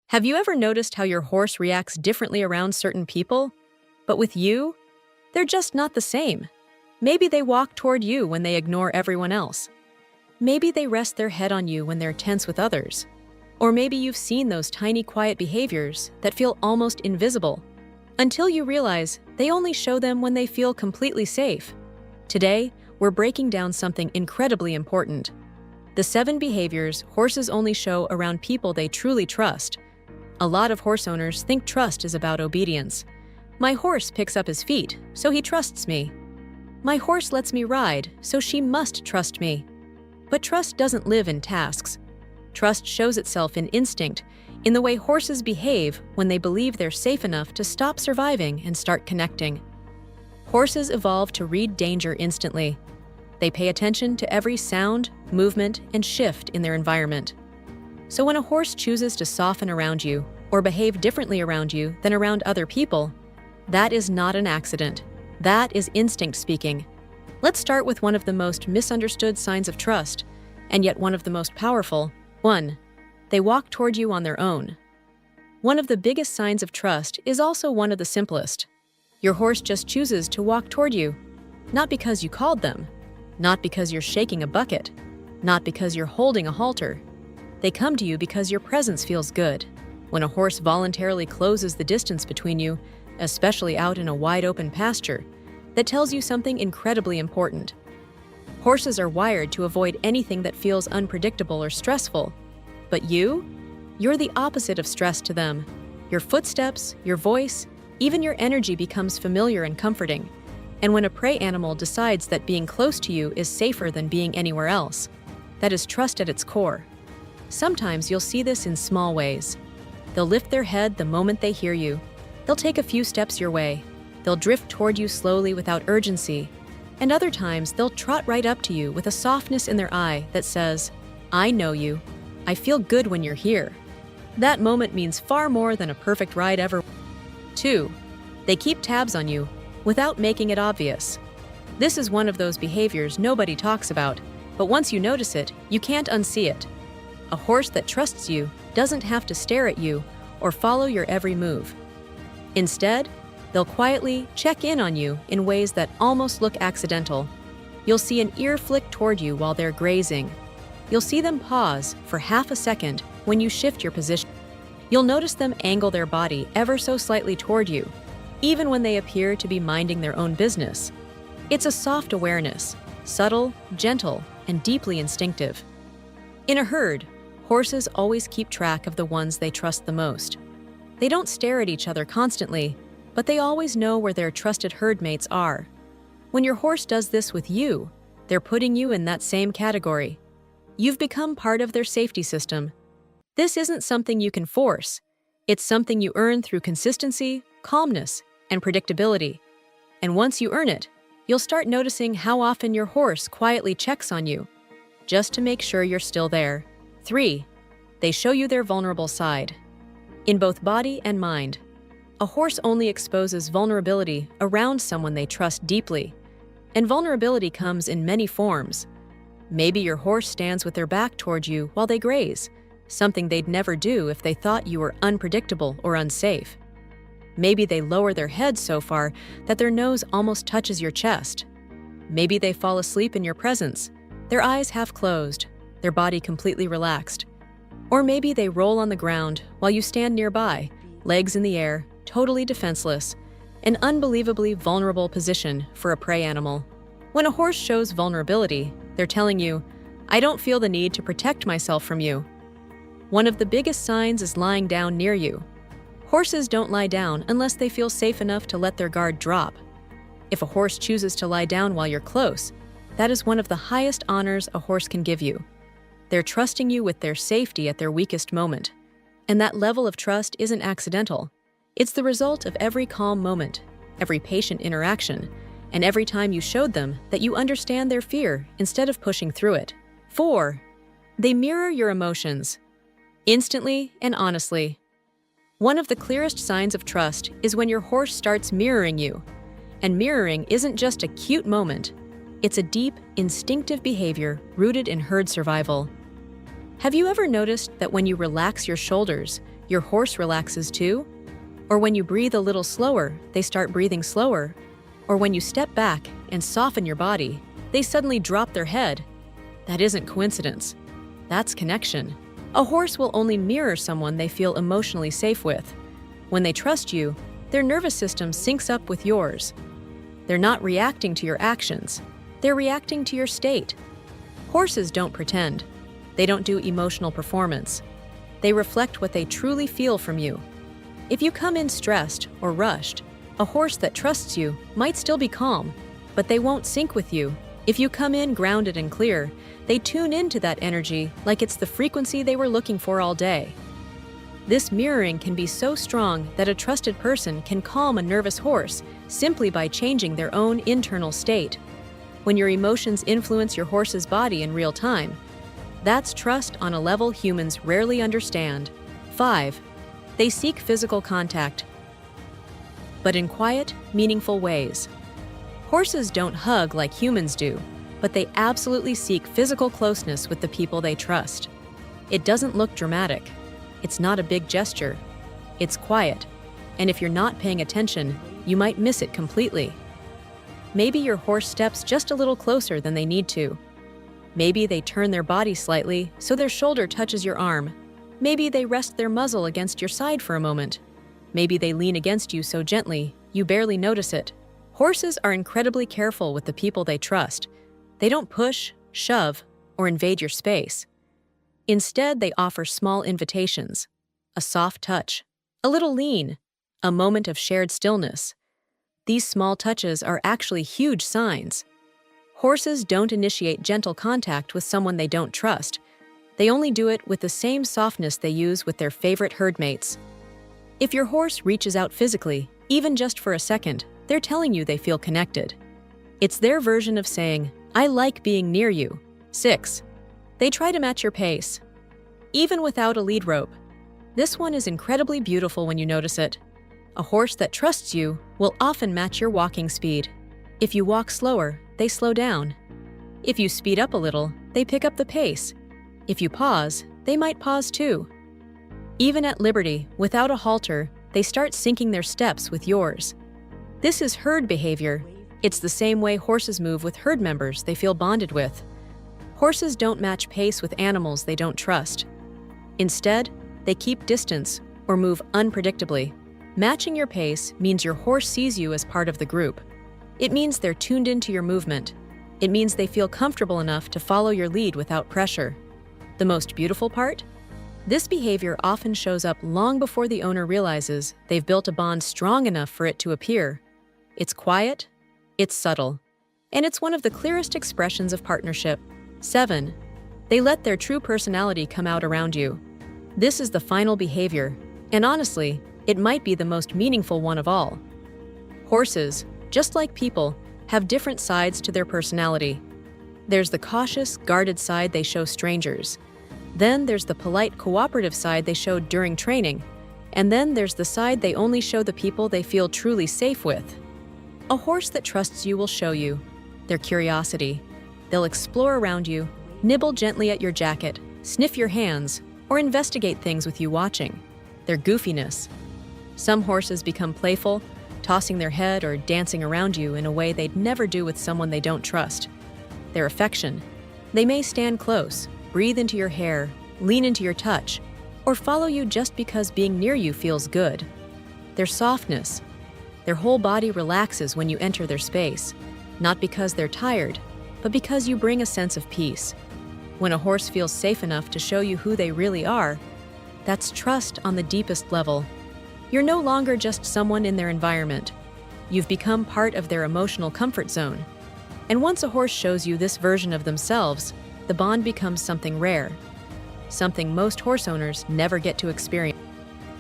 Have you ever noticed how your horse reacts differently around certain people? But with you, they're just not the same. Maybe they walk toward you when they ignore everyone else. Maybe they rest their head on you when they're tense with others. Or maybe you've seen those tiny quiet behaviors that feel almost invisible, until you realize they only show them when they feel completely safe. Today, we're breaking down something incredibly important. The 7 behaviors horses only show around people they truly trust. A lot of horse owners think trust is about obedience. My horse picks up his feet, so he trusts me. My horse lets me ride, so she must trust me. But trust doesn't live in tasks. Trust shows itself in instinct, in the way horses behave when they believe they're safe enough to stop surviving and start connecting. Horses evolve to read danger instantly. They pay attention to every sound, movement, and shift in their environment. So when a horse chooses to soften around you or behave differently around you than around other people, that is not an accident. That is instinct speaking. Let's start with one of the most misunderstood signs of trust, and yet one of the most powerful. 1. They walk toward you on their own. One of the biggest signs of trust is also one of the simplest. Your horse just chooses to walk toward you, not because you called them, not because you're shaking a bucket, not because you're holding a halter. They come to you because your presence feels good. When a horse voluntarily closes the distance between you, especially out in a wide-open pasture, that tells you something incredibly important. Horses are wired to avoid anything that feels unpredictable or stressful. But you're the opposite of stress to them. Your footsteps, your voice, even your energy becomes familiar and comforting. And when a prey animal decides that being close to you is safer than being anywhere else, that is trust at its core. Sometimes you'll see this in small ways. They'll lift their head the moment they hear you. They'll take a few steps your way. They'll drift toward you slowly without urgency. And other times, they'll trot right up to you with a softness in their eye that says, "I know you. I feel good when you're here." That moment means far more than a perfect ride ever. 2. They keep tabs on you without making it obvious. This is one of those behaviors nobody talks about, but once you notice it, you can't unsee it. A horse that trusts you doesn't have to stare at you or follow your every move. Instead, they'll quietly check in on you in ways that almost look accidental. You'll see an ear flick toward you while they're grazing. You'll see them pause for half a second when you shift your position. You'll notice them angle their body ever so slightly toward you, even when they appear to be minding their own business. It's a soft awareness, subtle, gentle, and deeply instinctive. In a herd, horses always keep track of the ones they trust the most. They don't stare at each other constantly, but they always know where their trusted herd mates are. When your horse does this with you, they're putting you in that same category. You've become part of their safety system. This isn't something you can force. It's something you earn through consistency, calmness, and predictability. And once you earn it, you'll start noticing how often your horse quietly checks on you, just to make sure you're still there. 3. They show you their vulnerable side. In both body and mind, a horse only exposes vulnerability around someone they trust deeply. And vulnerability comes in many forms. Maybe your horse stands with their back toward you while they graze, something they'd never do if they thought you were unpredictable or unsafe. Maybe they lower their head so far that their nose almost touches your chest. Maybe they fall asleep in your presence, their eyes half closed, their body completely relaxed. Or maybe they roll on the ground while you stand nearby, legs in the air, totally defenseless, an unbelievably vulnerable position for a prey animal. When a horse shows vulnerability, they're telling you, "I don't feel the need to protect myself from you." One of the biggest signs is lying down near you. Horses don't lie down unless they feel safe enough to let their guard drop. If a horse chooses to lie down while you're close, that is one of the highest honors a horse can give you. They're trusting you with their safety at their weakest moment. And that level of trust isn't accidental. It's the result of every calm moment, every patient interaction, and every time you showed them that you understand their fear instead of pushing through it. 4. They mirror your emotions, instantly and honestly. One of the clearest signs of trust is when your horse starts mirroring you. And mirroring isn't just a cute moment. It's a deep, instinctive behavior rooted in herd survival. Have you ever noticed that when you relax your shoulders, your horse relaxes too? Or when you breathe a little slower, they start breathing slower? Or when you step back and soften your body, they suddenly drop their head? That isn't coincidence. That's connection. A horse will only mirror someone they feel emotionally safe with. When they trust you, their nervous system syncs up with yours. They're not reacting to your actions. They're reacting to your state. Horses don't pretend. They don't do emotional performance. They reflect what they truly feel from you. If you come in stressed or rushed, a horse that trusts you might still be calm, but they won't sync with you. If you come in grounded and clear, they tune into that energy like it's the frequency they were looking for all day. This mirroring can be so strong that a trusted person can calm a nervous horse simply by changing their own internal state. When your emotions influence your horse's body in real time, that's trust on a level humans rarely understand. 5. They seek physical contact, but in quiet, meaningful ways. Horses don't hug like humans do, but they absolutely seek physical closeness with the people they trust. It doesn't look dramatic. It's not a big gesture. It's quiet, and if you're not paying attention, you might miss it completely. Maybe your horse steps just a little closer than they need to. Maybe they turn their body slightly so their shoulder touches your arm. Maybe they rest their muzzle against your side for a moment. Maybe they lean against you so gently you barely notice it. Horses are incredibly careful with the people they trust. They don't push, shove, or invade your space. Instead, they offer small invitations, a soft touch, a little lean, a moment of shared stillness. These small touches are actually huge signs. Horses don't initiate gentle contact with someone they don't trust. They only do it with the same softness they use with their favorite herd mates. If your horse reaches out physically, even just for a second, they're telling you they feel connected. It's their version of saying, "I like being near you." 6. They try to match your pace, even without a lead rope. This one is incredibly beautiful when you notice it. A horse that trusts you will often match your walking speed. If you walk slower, they slow down. If you speed up a little, they pick up the pace. If you pause, they might pause too. Even at liberty, without a halter, they start syncing their steps with yours. This is herd behavior. It's the same way horses move with herd members they feel bonded with. Horses don't match pace with animals they don't trust. Instead, they keep distance or move unpredictably. Matching your pace means your horse sees you as part of the group. It means they're tuned into your movement. It means they feel comfortable enough to follow your lead without pressure. The most beautiful part? This behavior often shows up long before the owner realizes they've built a bond strong enough for it to appear. It's quiet, it's subtle, and it's one of the clearest expressions of partnership. 7. They let their true personality come out around you. This is the final behavior, and honestly, it might be the most meaningful one of all. Horses, just like people, have different sides to their personality. There's the cautious, guarded side they show strangers. Then there's the polite, cooperative side they show during training. And then there's the side they only show the people they feel truly safe with. A horse that trusts you will show you their curiosity. They'll explore around you, nibble gently at your jacket, sniff your hands, or investigate things with you watching. Their goofiness. Some horses become playful, tossing their head or dancing around you in a way they'd never do with someone they don't trust. Their affection. They may stand close, breathe into your hair, lean into your touch, or follow you just because being near you feels good. Their softness. Their whole body relaxes when you enter their space, not because they're tired, but because you bring a sense of peace. When a horse feels safe enough to show you who they really are, that's trust on the deepest level. You're no longer just someone in their environment. You've become part of their emotional comfort zone. And once a horse shows you this version of themselves, the bond becomes something rare, something most horse owners never get to experience.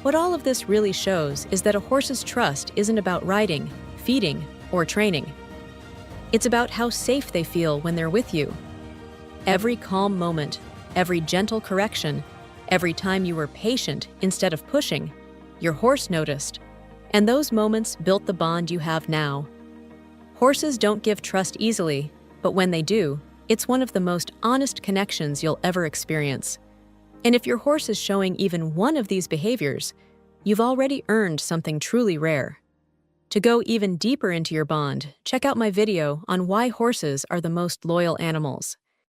What all of this really shows is that a horse's trust isn't about riding, feeding, or training. It's about how safe they feel when they're with you. Every calm moment, every gentle correction, every time you were patient instead of pushing, your horse noticed. And those moments built the bond you have now. Horses don't give trust easily, but when they do, it's one of the most honest connections you'll ever experience. And if your horse is showing even one of these behaviors, you've already earned something truly rare. To go even deeper into your bond, check out my video on why horses are the most loyal animals.